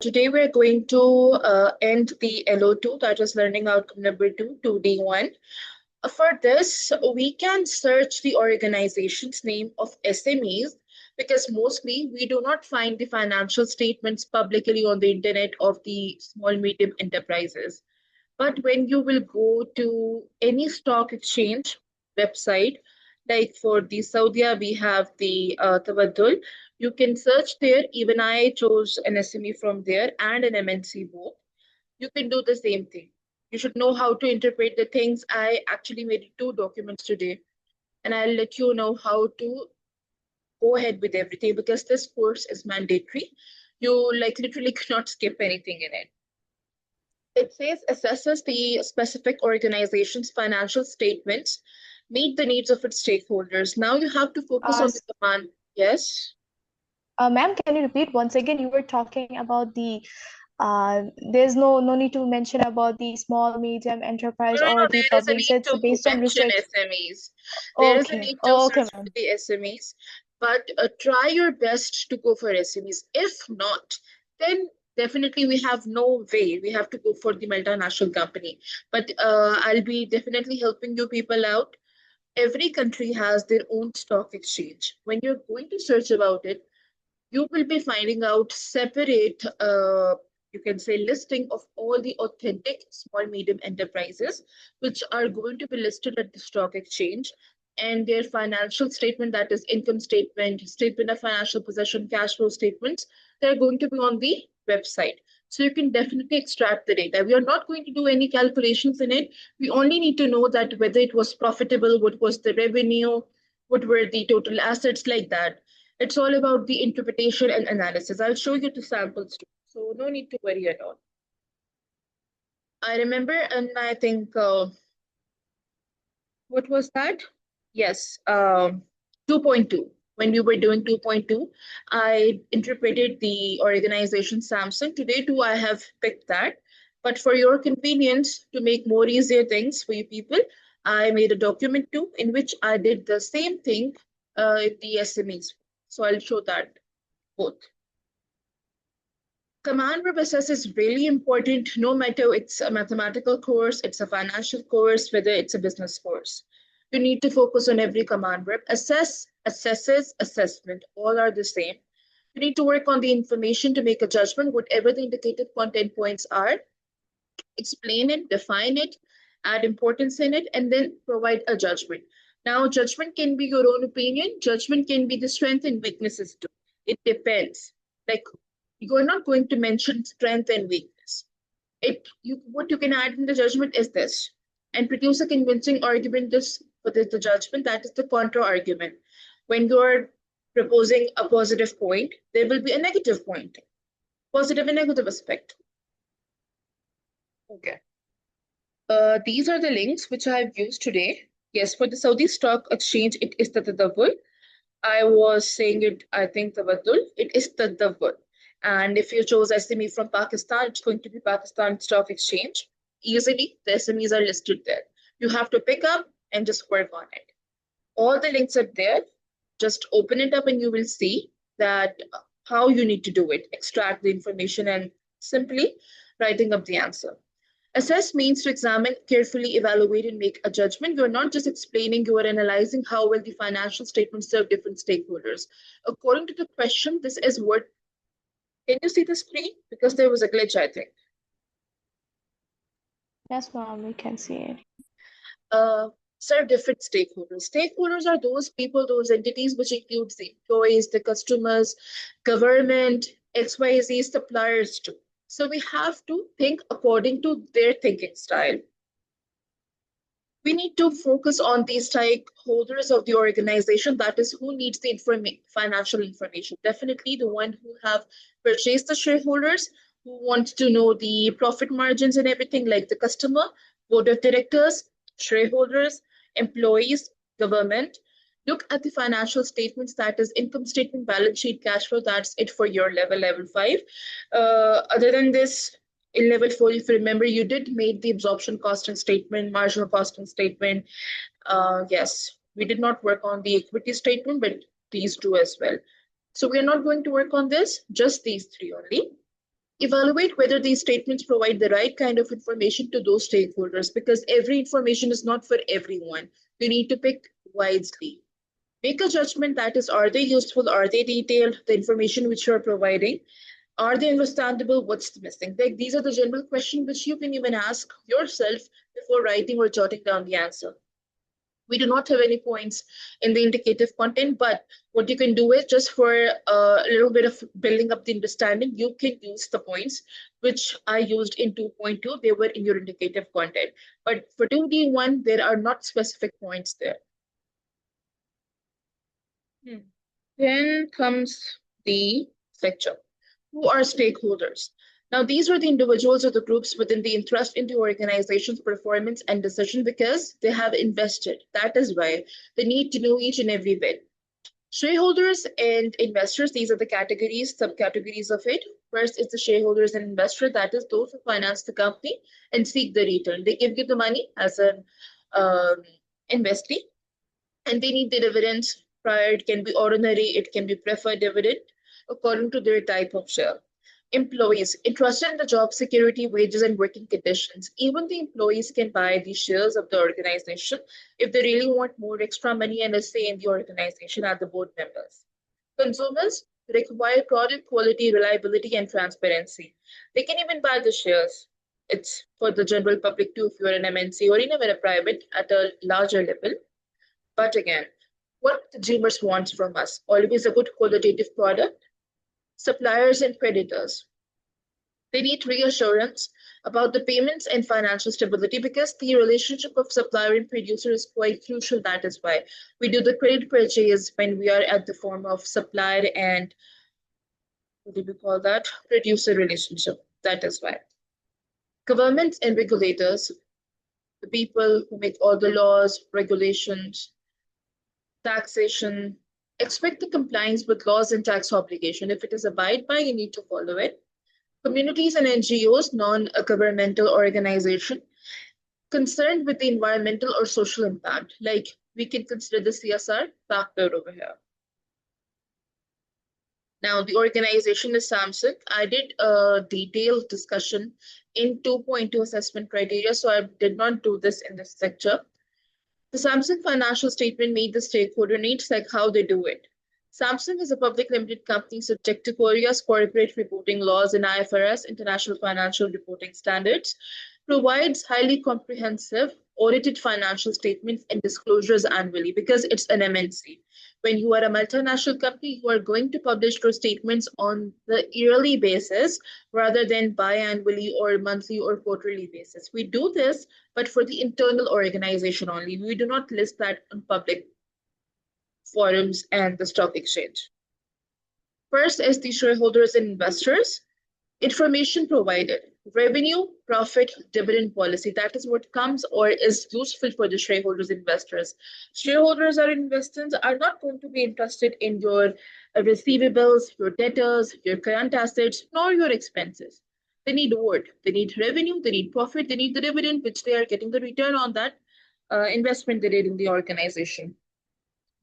Today we're going to end the LO2, that is Learning Outcome Number 2, 2D1. For this, we can search the organization's name of SMEs because mostly we do not find the financial statements publicly on the internet of the small medium enterprises. But when you will go to any stock exchange website, like for the Saudi, we have the Tawaddul, you can search there. Even I chose an SME from there and an MNC both. You can do the same thing. You should know how to interpret the things. I actually made 2 documents today, and I'll let you know how to go ahead with everything because this course is mandatory. You like literally cannot skip anything in it. It says assesses the specific organization's financial statements, meet the needs of its stakeholders. Now you have to focus on the command. Yes. Ma'am, can you repeat once again? You were talking about the there's no need to mention about the small medium enterprise or the There is a public. So need it's to based on mention research. SMEs. There is a Okay. need to Oh, okay, search for ma'am. the SMEs, but try your best to go for SMEs. If not, then definitely we have no way. We have to go for the multinational company. But I'll be definitely helping you people out. Every country has their own stock exchange. When you're going to search about it, you will be finding out separate, you can say, listing of all the authentic small medium enterprises which are going to be listed at the stock exchange, and their financial statement, that is income statement, statement of financial possession, cash flow statements, they're going to be on the website. So you can definitely extract the data. We are not going to do any calculations in it. We only need to know that whether it was profitable, what was the revenue, what were the total assets, like that. It's all about the interpretation and analysis. I'll show you the samples too, so no need to worry at all. I remember, and I think, what was that? Yes, 2.2. When we were doing 2.2, I interpreted the organization Samsung. Today too, I have picked that. But for your convenience, to make more easier things for you people, I made a document too, in which I did the same thing in the SMEs. So I'll show that both. Command verb assess is really important, no matter it's a mathematical course, it's a financial course, whether it's a business course. You need to focus on every command verb. Assess, assesses, assessment, all are the same. You need to work on the information to make a judgment, whatever the indicated content points are. Explain it, define it, add importance in it, and then provide a judgment. Now, judgment can be your own opinion. Judgment can be the strength and weaknesses too. It depends. Like, you're not going to mention strength and weakness. What you can add in the judgment is this, and produce a convincing argument for the judgment. That is the counter argument. When you're proposing a positive point, there will be a negative point, positive and negative aspect. Okay. These are the links which I have used today. Yes, for the Saudi Stock Exchange, it is the Tadabbur. I was saying it, I think, Tawaddul. It is the Tadabbur. And if you chose SME from Pakistan, it's going to be Pakistan Stock Exchange. Easily, the SMEs are listed there. You have to pick up and just work on it. All the links are there. Just open it up and you will see that how you need to do it. Extract the information and simply writing up the answer. Assess means to examine, carefully evaluate, and make a judgment. You're not just explaining, you are analyzing how well the financial statements serve different stakeholders. According to the question, this is what. Can you see the screen? Because there was a glitch, I think. Yes, ma'am, we can see it. Serve different stakeholders. Stakeholders are those people, those entities, which includes the employees, the customers, government, XYZ suppliers too. So we have to think according to their thinking style. We need to focus on the stakeholders of the organization. That is, who needs the financial information. Definitely the one who have purchased the shareholders, who wants to know the profit margins and everything, like the customer, board of directors, shareholders, employees, government. Look at the financial statements, that is income statement, balance sheet, cash flow. That's it for your level 5. Other than this, in level 4, if you remember, you did make the absorption costing statement, marginal costing statement. Yes, we did not work on the equity statement, but these two as well. So we're not going to work on this, just these 3 only. Evaluate whether these statements provide the right kind of information to those stakeholders, because every information is not for everyone. You need to pick wisely. Make a judgment, that is, are they useful? Are they detailed? The information which you're providing, are they understandable? What's missing? Like, these are the general questions which you can even ask yourself before writing or jotting down the answer. We do not have any points in the indicative content, but what you can do is, just for a little bit of building up the understanding, you can use the points which I used in 2.2. They were in your indicative content. But for 2D1, there are not specific points there. Then comes the sector. Who are stakeholders? Now, these are the individuals or the groups within the interest in the organization's performance and decision, because they have invested. That is why they need to know each and every bit. Shareholders and investors, these are the categories, subcategories of it. First is the shareholders and investors, that is those who finance the company and seek the return. They give you the money as an investee, and they need the dividends prior. It can be ordinary, it can be preferred dividend according to their type of share. Employees interested in the job security, wages, and working conditions. Even the employees can buy the shares of the organization if they really want more extra money and a say in the organization as the board members. Consumers require product quality, reliability, and transparency. They can even buy the shares. It's for the general public too, if you're an MNC or even a private at a larger level. But again, what consumers want from us? Always a good qualitative product. Suppliers and creditors, they need reassurance about the payments and financial stability, because the relationship of supplier and producer is quite crucial. That is why we do the credit purchase when we are at the form of supplier and, what do we call that, producer relationship. That is why. Governments and regulators, the people who make all the laws, regulations, taxation, expect the compliance with laws and tax obligation. If it is abide by, you need to follow it. Communities and NGOs, non-governmental organization, concerned with the environmental or social impact, like we can consider the CSR factor over here. Now, the organization is Samsung. I did a detailed discussion in 2.2 assessment criteria, so I did not do this in this lecture. The Samsung financial statement made the stakeholder needs, like how they do it. Samsung is a public limited company subject to Korea's corporate reporting laws and IFRS, International Financial Reporting Standards, provides highly comprehensive audited financial statements and disclosures annually, because it's an MNC. When you are a multinational company, you are going to publish those statements on the yearly basis rather than biannually or monthly or quarterly basis. We do this, but for the internal organization only. We do not list that on public forums and the stock exchange. First is the shareholders and investors. Information provided, revenue, profit, dividend policy. That is what comes or is useful for the shareholders, investors. Shareholders or investors are not going to be interested in your receivables, your debtors, your current assets, nor your expenses. They need word, they need revenue, they need profit, they need the dividend, which they are getting the return on that investment they did in the organization.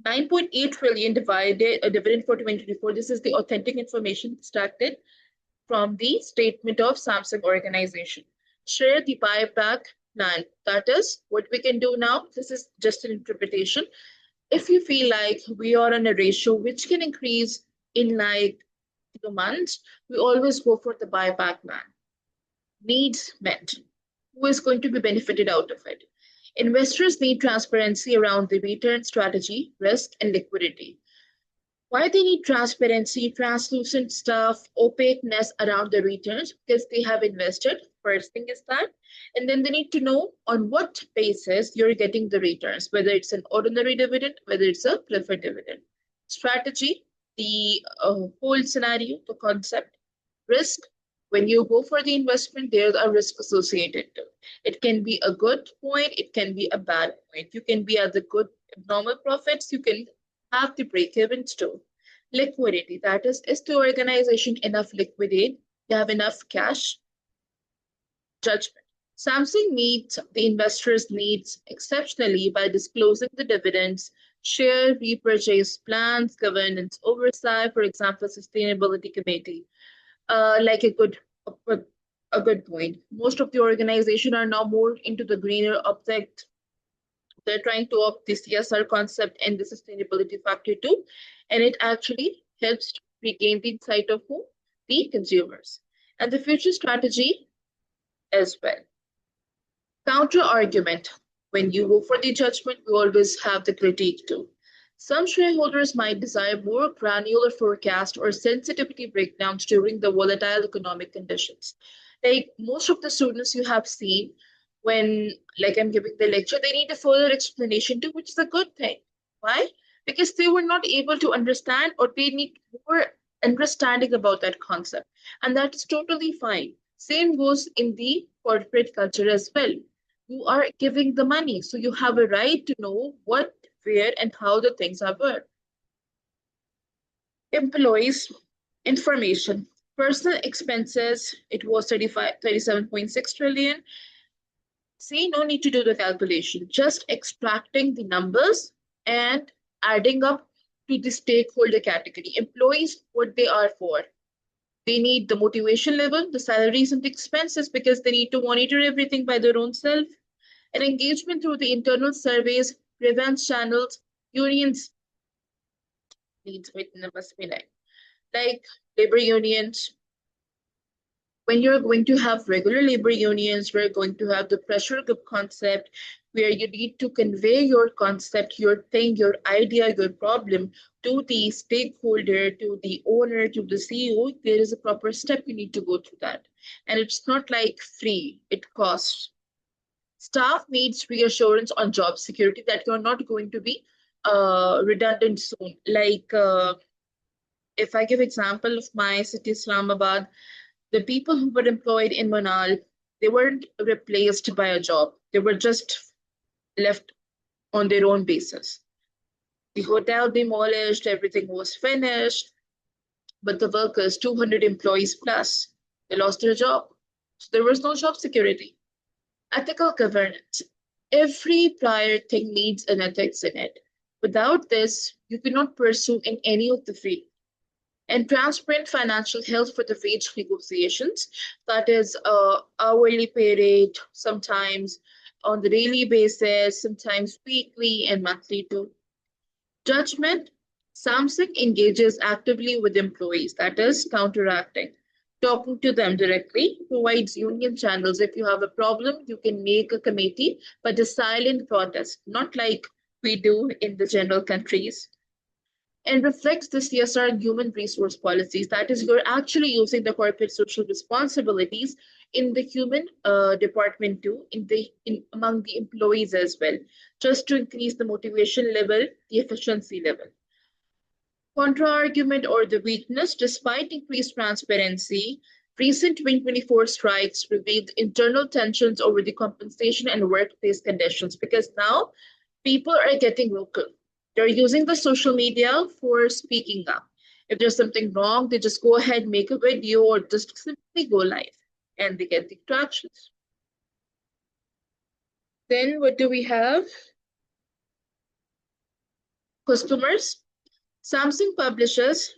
9.8 trillion divided dividend for 2024. This is the authentic information extracted from the statement of Samsung organization. Share the buyback plan. That is what we can do now. This is just an interpretation. If you feel like we are on a ratio which can increase in like 2 months, we always go for the buyback plan. Needs met. Who is going to be benefited out of it? Investors need transparency around the return strategy, risk, and liquidity. Why they need transparency, translucent stuff, opaqueness around the returns? Because they have invested. First thing is that. And then they need to know on what basis you're getting the returns, whether it's an ordinary dividend, whether it's a preferred dividend. Strategy, the whole scenario, the concept. Risk, when you go for the investment, there's a risk associated to it. It can be a good point, it can be a bad point. You can be at the good normal profits, you can have the break-evens too. Liquidity, that is the organization enough liquidate? You have enough cash? Judgment. Samsung meets the investors' needs exceptionally by disclosing the dividends, share repurchase plans, governance oversight, for example, sustainability committee, like a good But a good point. Most of the organization are now more into the greener object. They're trying to opt the CSR concept and the sustainability factor too, and it actually helps to regain the insight of who? The consumers. And the future strategy as well. Counter argument. When you go for the judgment, we always have the critique too. Some shareholders might desire more granular forecast or sensitivity breakdowns during the volatile economic conditions. Like most of the students you have seen when like I'm giving the lecture, they need a further explanation too, which is a good thing. Why? Because they were not able to understand or they need more understanding about that concept. And that is totally fine. Same goes in the corporate culture as well. You are giving the money, so you have a right to know what, where, and how the things are worked. Employees, information, personal expenses, it was 37.6 trillion. See, no need to do the calculation, just extracting the numbers and adding up to the stakeholder category. Employees, what they are for. They need the motivation level, the salaries and the expenses because they need to monitor everything by their own self. And engagement through the internal surveys, grievance channels, unions needs must be like labor unions. When you're going to have regular labor unions, we're going to have the pressure group concept where you need to convey your concept, your thing, your idea, your problem to the stakeholder, to the owner, to the CEO. There is a proper step you need to go through that. And it's not like free, it costs. Staff needs reassurance on job security that you're not going to be redundant soon. Like if I give example of my city, Islamabad, the people who were employed in Manal, they weren't replaced by a job. They were just left on their own basis. The hotel demolished, everything was finished, but the workers, 200 employees plus, they lost their job. So there was no job security. Ethical governance. Every prior thing needs an ethics in it. Without this, you cannot pursue in any of the field. And transparent financial health for the wage negotiations, that is hourly pay rate, sometimes on the daily basis, sometimes weekly and monthly too. Judgment. Samsung engages actively with employees, that is counteracting. Talking to them directly provides union channels. If you have a problem, you can make a committee, but a silent protest, not like we do in the general countries. And reflects the CSR and human resource policies. That is, you're actually using the corporate social responsibilities in the human department too, in among the employees as well, just to increase the motivation level, the efficiency level. Contra-argument or the weakness, despite increased transparency, recent 2024 strikes revealed internal tensions over the compensation and workplace conditions because now people are getting vocal. They're using the social media for speaking up. If there's something wrong, they just go ahead, make a video, or just simply go live, and they get the tractions. Then what do we have? Customers. Samsung publishes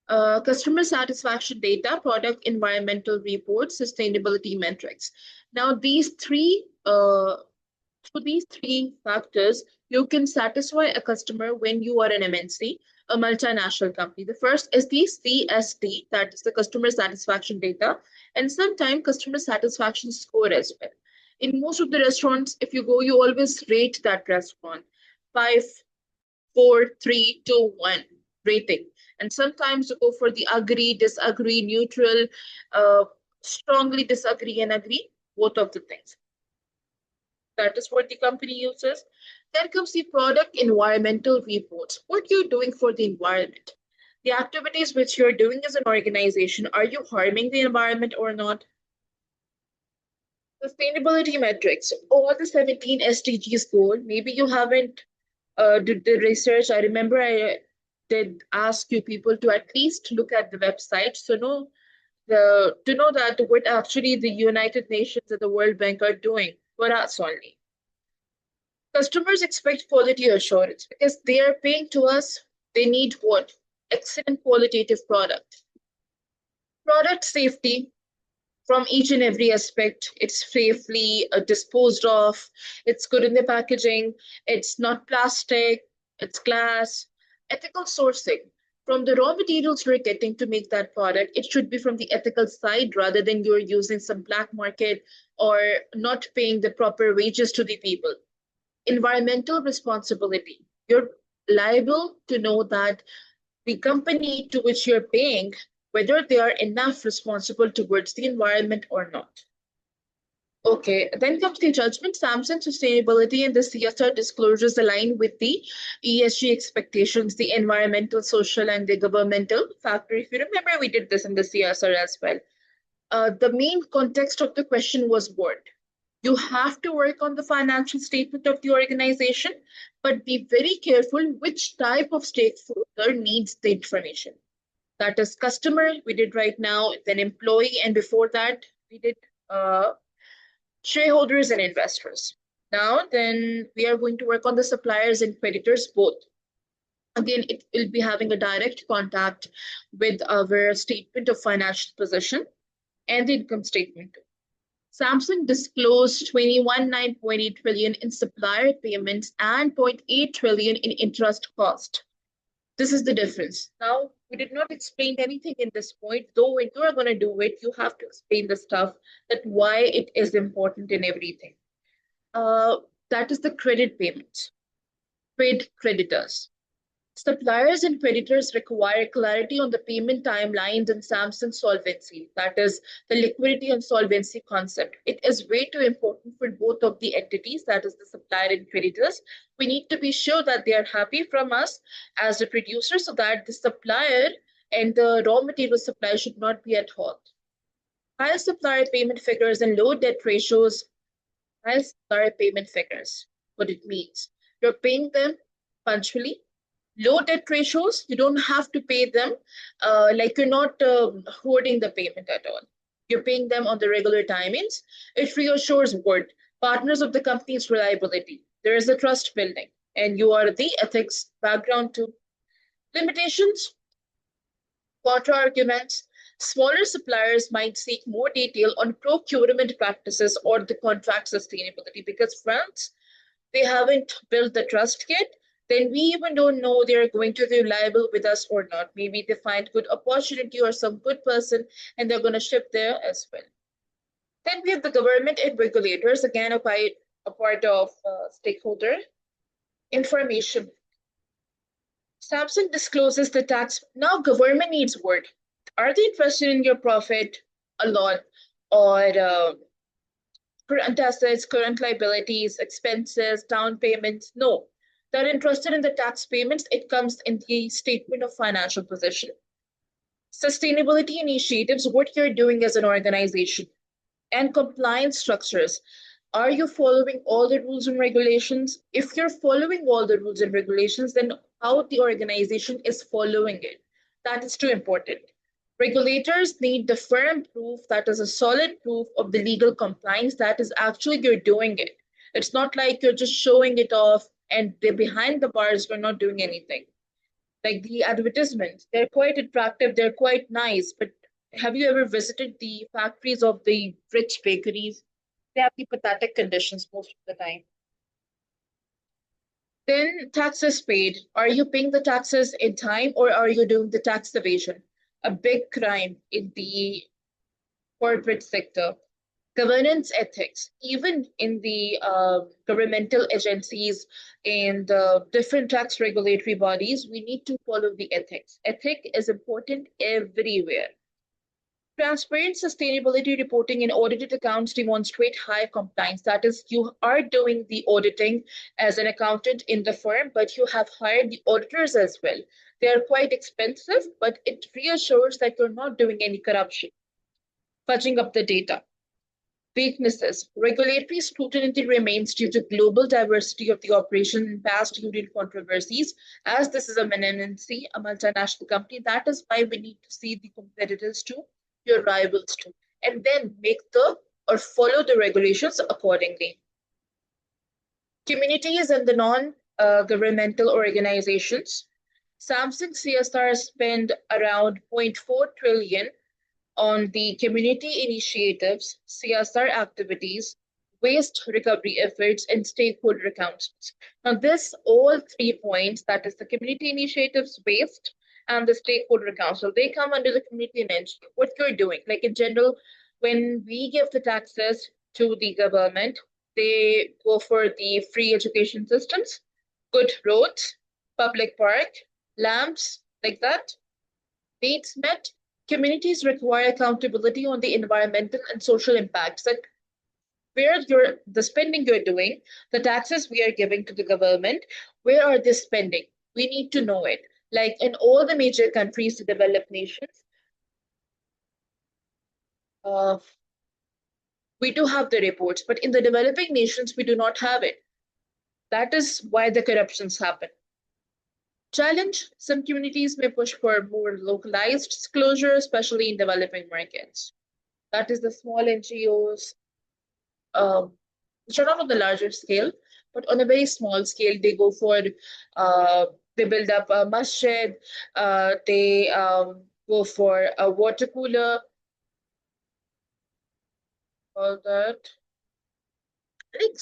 customer satisfaction data, product environmental reports, sustainability metrics. Now, through these three factors, you can satisfy a customer when you are an MNC, a multinational company. The first is the CSD, that is the customer satisfaction data, and sometimes customer satisfaction score as well. In most of the restaurants, if you go, you always rate that restaurant 5, 4, 3, 2, 1 rating. And sometimes you go for the agree, disagree, neutral, strongly disagree, and agree, both of the things. That is what the company uses. Then comes the product environmental reports. What you're doing for the environment. The activities which you're doing as an organization, are you harming the environment or not? Sustainability metrics. All the 17 SDGs goal, maybe you haven't did the research. I remember I did ask you people to at least look at the website. So to know that what actually the United Nations and the World Bank are doing for us only. Customers expect quality assurance because they are paying to us. They need what? Excellent qualitative product. Product safety from each and every aspect. It's safely disposed of, it's good in the packaging, it's not plastic, it's glass. Ethical sourcing. From the raw materials you're getting to make that product, it should be from the ethical side rather than you're using some black market or not paying the proper wages to the people. Environmental responsibility. You're liable to know that the company to which you're paying, whether they are enough responsible towards the environment or not. Okay, then comes the judgment. Samsung sustainability and the CSR disclosures align with the ESG expectations, the environmental, social, and the governmental factor. If you remember, we did this in the CSR as well. The main context of the question was what? You have to work on the financial statement of the organization, but be very careful which type of stakeholder needs the information. That is customer, we did right now, then employee, and before that, we did shareholders and investors. Now, then we are going to work on the suppliers and creditors both. Again, it will be having a direct contact with our statement of financial position and the income statement. Samsung disclosed 21.9 trillion in supplier payments and 0.8 trillion in interest cost. This is the difference. Now, we did not explain anything in this point, though when you are going to do it, you have to explain the stuff that why it is important in everything. That is the credit payment, trade creditors. Suppliers and creditors require clarity on the payment timelines and Samsung solvency. That is the liquidity and solvency concept. It is way too important for both of the entities, that is the supplier and creditors. We need to be sure that they are happy from us as a producer so that the supplier and the raw material supply should not be at fault. High supplier payment figures and low debt ratios. High supplier payment figures. What it means. You're paying them punctually. Low debt ratios, you don't have to pay them like you're not hoarding the payment at all. You're paying them on the regular timings. It reassures board partners of the company's reliability. There is a trust building, and you are the ethics background too. Limitations, contra arguments. Smaller suppliers might seek more detail on procurement practices or the contract sustainability because once they haven't built the trust yet, then we even don't know they're going to be reliable with us or not. Maybe they find good opportunity or some good person and they're going to ship there as well. Then we have the government and regulators, again a part of stakeholder information. Samsung discloses the tax. Now government needs word. Are they interested in your profit a lot or current assets, current liabilities, expenses, down payments? No. They're interested in the tax payments. It comes in the statement of financial position. Sustainability initiatives, what you're doing as an organization, and compliance structures. Are you following all the rules and regulations? If you're following all the rules and regulations, then how the organization is following it. That is too important. Regulators need the firm proof, that is a solid proof of the legal compliance, that is actually you're doing it. It's not like you're just showing it off and they're behind the bars, we're not doing anything. Like the advertisements, they're quite attractive, they're quite nice, but have you ever visited the factories of the rich bakeries? They have the pathetic conditions most of the time. Then taxes paid. Are you paying the taxes in time or are you doing the tax evasion? A big crime in the corporate sector. Governance ethics, even in the governmental agencies and different tax regulatory bodies, we need to follow the ethics. Ethic is important everywhere. Transparent sustainability reporting and audited accounts demonstrate high compliance. That is, you are doing the auditing as an accountant in the firm, but you have hired the auditors as well. They are quite expensive, but it reassures that you're not doing any corruption, fudging up the data. Weaknesses. Regulatory scrutiny remains due to global diversity of the operation and past union controversies. As this is a MNC, a multinational company, that is why we need to see the competitors too, your rivals too, and then make the or follow the regulations accordingly. Communities and the non-governmental organizations. Samsung CSR spend around 0.4 trillion on the community initiatives, CSR activities, waste recovery efforts, and stakeholder accountants. Now, this all 3 points, that is the community initiatives, waste, and the stakeholder council, they come under the community initiative. What you're doing, like in general, when we give the taxes to the government, they go for the free education systems, good roads, public park, lamps, like that. Needs met. Communities require accountability on the environmental and social impacts that where the spending you're doing, the taxes we are giving to the government, where are they spending? We need to know it. Like in all the major countries, the developed nations, uh, we do have the reports, but in the developing nations, we do not have it. That is why the corruptions happen. Challenge, some communities may push for more localized disclosure, especially in developing markets. That is the small NGOs, which are not on the larger scale, but on a very small scale, they go for, they build up a masjid, they go for a water cooler, all that. Like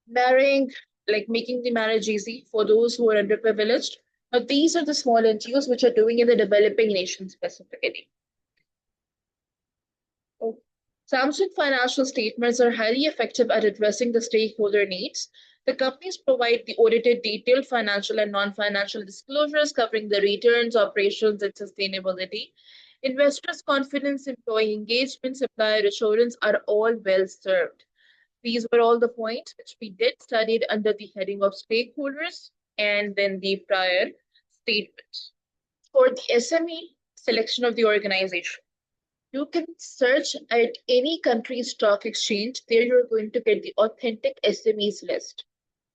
marrying, like making the marriage easy for those who are underprivileged. Now, these are the small NGOs which are doing in the developing nations specifically. Oh. Samsung financial statements are highly effective at addressing the stakeholder needs. The companies provide the audited, detailed financial and non-financial disclosures covering the returns, operations, and sustainability. Investors' confidence, employee engagement, supplier assurance are all well served. These were all the points which we did studied under the heading of stakeholders and then the prior statements. For the SME selection of the organization, you can search at any country's stock exchange. There you're going to get the authentic SMEs list.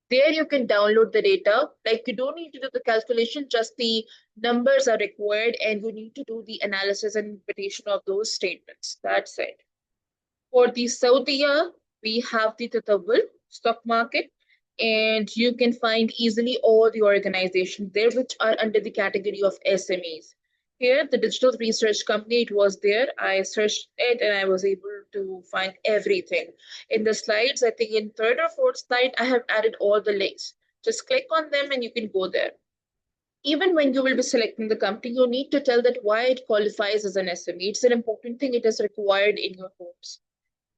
There you can download the data. Like you don't need to do the calculation, just the numbers are required and you need to do the analysis and interpretation of those statements. That's it. For the Saudi, we have the Tatawul stock market, and you can find easily all the organizations there which are under the category of SMEs. Here, the digital research company, it was there. I searched it and I was able to find everything. In the slides, I think in third or fourth slide, I have added all the links. Just click on them and you can go there. Even when you will be selecting the company, you need to tell that why it qualifies as an SME. It's an important thing. It is required in your forms.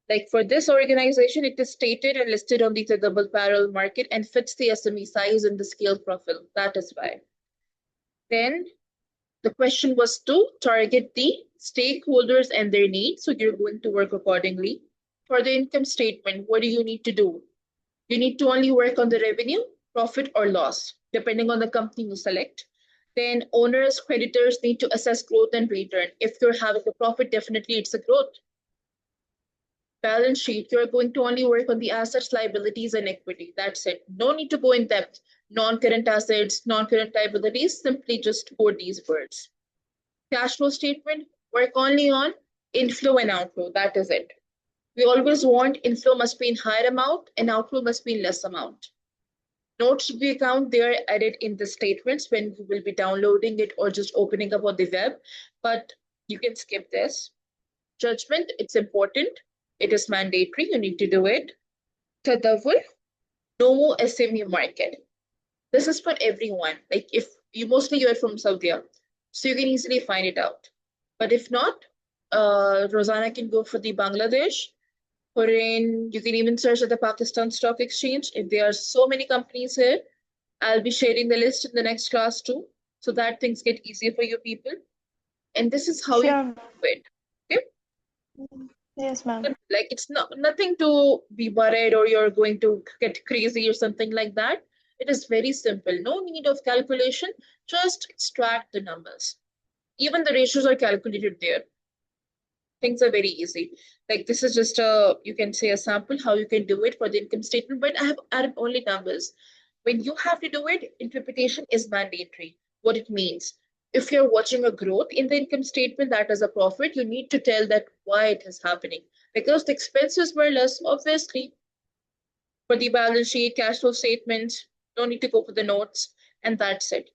Like for this organization, it is stated and listed on the double parallel market and fits the SME size and the scale profile. That is why. Then the question was to target the stakeholders and their needs. So you're going to work accordingly. For the income statement, what do you need to do? You need to only work on the revenue, profit, or loss, depending on the company you select. Then owners, creditors need to assess growth and return. If you're having a profit, definitely it's a growth. Balance sheet, you're going to only work on the assets, liabilities, and equity. That's it. No need to go in depth. Non-current assets, non-current liabilities, simply just code these words. Cash flow statement, work only on inflow and outflow. That is it. We always want inflow must be in higher amount and outflow must be in less amount. Notes to the account, they are added in the statements when you will be downloading it or just opening up on the web, but you can skip this. Judgment, it's important. It is mandatory. You need to do it. Tadawul, no SME market. This is for everyone. Like if you mostly you're from Saudi, so you can easily find it out. But if not, Rosanna can go for the Bangladesh. Bahrain, you can even search at the Pakistan Stock Exchange. If there are so many companies here, I'll be sharing the list in the next class too, so that things get easier for you people. And this is how you Sure. do it. Okay? Yes, ma'am. Like it's nothing to be worried or you're going to get crazy or something like that. It is very simple. No need of calculation. Just extract the numbers. Even the ratios are calculated there. Things are very easy. Like this is just you can say a sample how you can do it for the income statement, but I have added only numbers. When you have to do it, interpretation is mandatory. What it means. If you're watching a growth in the income statement, that is a profit, you need to tell that why it is happening. Because the expenses were less, obviously. For the balance sheet, cash flow statement, no need to go for the notes, and that's it.